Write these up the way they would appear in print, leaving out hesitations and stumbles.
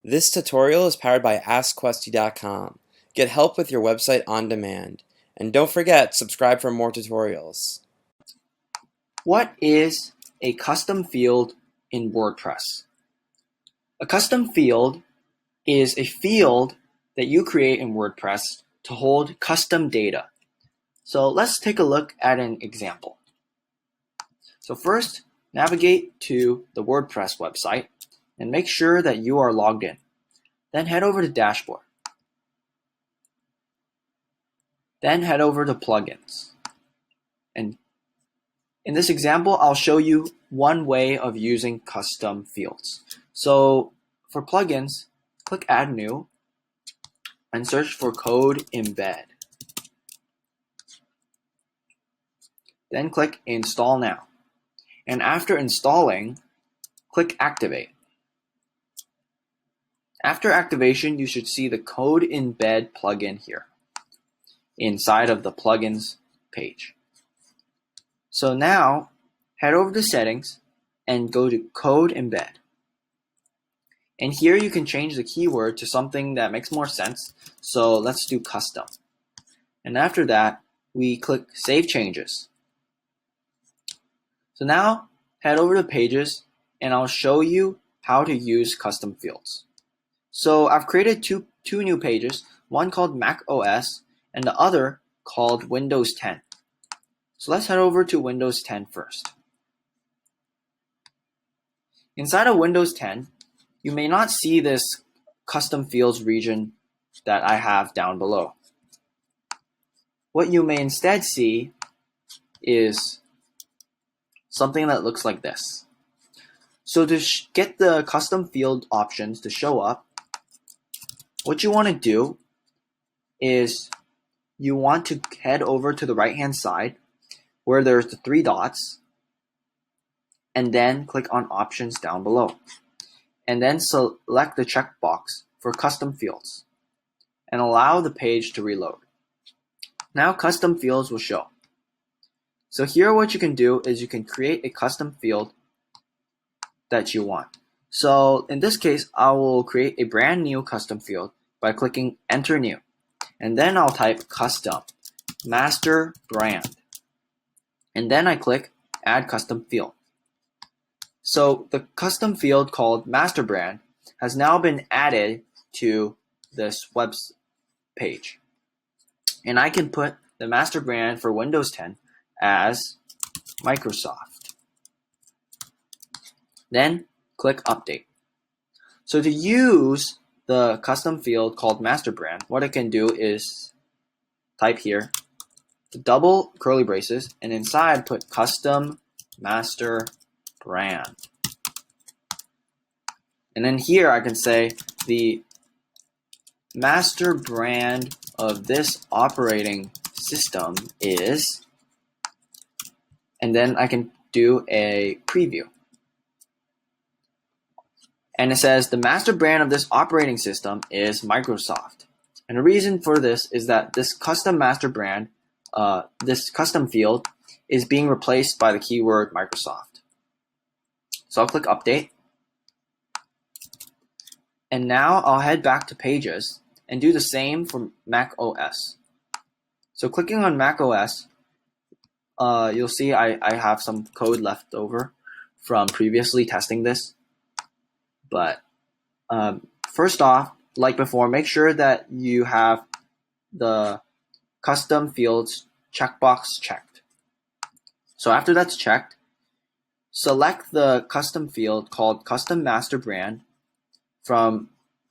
This tutorial is powered by AskQuesty.com. Get help with your website on demand. And don't forget, subscribe for more tutorials. What is a custom field in WordPress? A custom field is a field that you create in WordPress to hold custom data. So let's take a look at an example. So first, navigate to the WordPress website and make sure that you are logged in. Then head over to Dashboard. Then head over to Plugins. And in this example, I'll show you one way of using custom fields. So for plugins, click Add New and search for Code Embed. Then click Install Now. And after installing, click Activate. After activation, you should see the Code Embed plugin here inside of the plugins page. So now head over to Settings and go to Code Embed. And here you can change the keyword to something that makes more sense. So let's do custom. And after that, we click Save Changes. So now head over to Pages and I'll show you how to use custom fields. So I've created two new pages, one called Mac OS and the other called Windows 10. So let's head over to Windows 10 first. Inside of Windows 10, you may not see this custom fields region that I have down below. What you may instead see is something that looks like this. So to get the custom field options to show up, what you want to do is you want to head over to the right-hand side where there's the three dots and then click on Options down below. And then select the checkbox for custom fields and allow the page to reload. Now custom fields will show. So here what you can do is you can create a custom field that you want. So in this case, I will create a brand new custom field by clicking Enter New. And then I'll type Custom Master Brand. And then I click Add Custom Field. So the custom field called Master Brand has now been added to this web page. And I can put the master brand for Windows 10 as Microsoft. Then click Update. So to use the custom field called Master Brand, what I can do is type here the double curly braces and inside put Custom Master Brand. And then here I can say the master brand of this operating system is, and then I can do a preview. And it says the master brand of this operating system is Microsoft. And the reason for this is that this custom master brand, this custom field is being replaced by the keyword Microsoft. So I'll click Update. And now I'll head back to Pages and do the same for Mac OS. So clicking on Mac OS, you'll see I have some code left over from previously testing this. But first off, like before, make sure that you have the custom fields checkbox checked. So after that's checked, select the custom field called Custom Master Brand from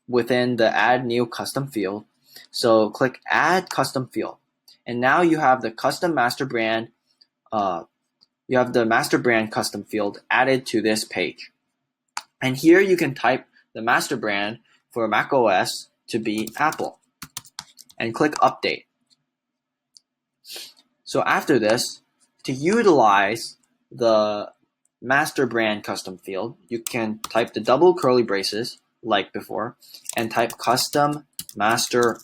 within the Add New Custom Field. So click Add Custom Field. And now you have the Custom Master Brand, you have the Master Brand Custom Field added to this page. And here you can type the master brand for Mac OS to be Apple and click Update. So after this, to utilize the master brand custom field, you can type the double curly braces like before and type Custom Master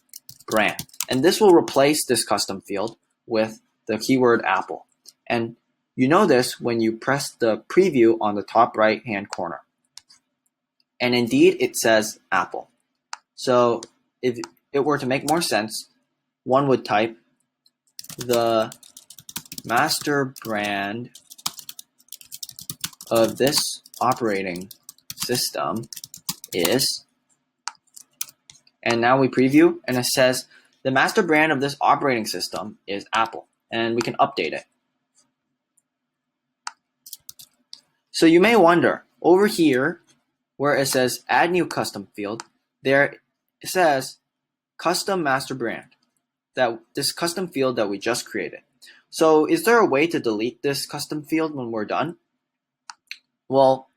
Brand. And this will replace this custom field with the keyword Apple. And you know this when you press the preview on the top right hand corner. and indeed it says Apple. So if it were to make more sense, one would type the master brand of this operating system is, and now we preview and it says the master brand of this operating system is Apple, and we can update it. So you may wonder, over here where it says add new custom field, there it says custom master brand, that this custom field that we just created. So is there a way to delete this custom field when we're done? Well,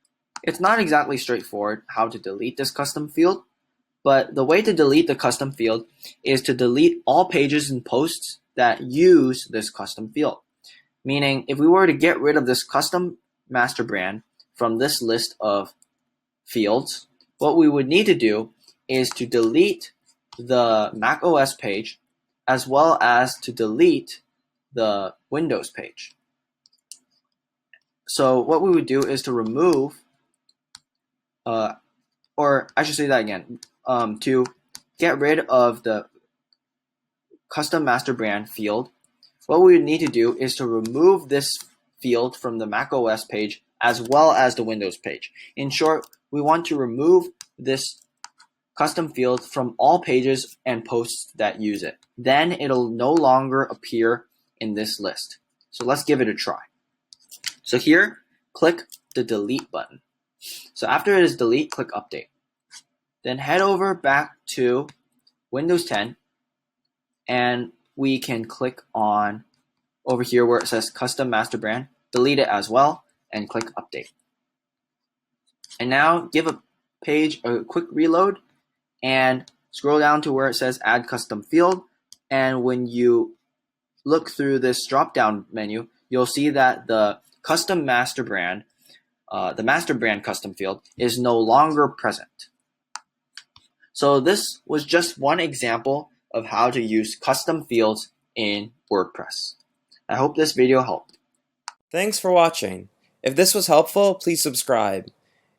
it's not exactly straightforward how to delete this custom field, but the way to delete the custom field is to delete all pages and posts that use this custom field. Meaning, if we were to get rid of this custom master brand from this list of fields, what we would need to do is to delete the Mac OS page as well as to delete the Windows page. So what we would do is to remove, or I should say that again, to get rid of the custom master brand field, what we would need to do is to remove this field from the Mac OS page as well as the Windows page. In short, we want to remove this custom field from all pages and posts that use it. Then it'll no longer appear in this list. So let's give it a try. So here, click the delete button. So after it is delete, click update. Then head over back to Windows 10 and we can click on over here where it says custom master brand, delete it as well and click update. And now give a page a quick reload and scroll down to where it says add custom field, and when you look through this drop down menu, you'll see that the custom master brand, the master brand custom field is no longer present. So this was just one example of how to use custom fields in WordPress. I hope this video helped. Thanks for watching. If this was helpful, please subscribe.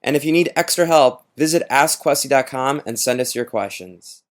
And if you need extra help, visit AskQuesty.com and send us your questions.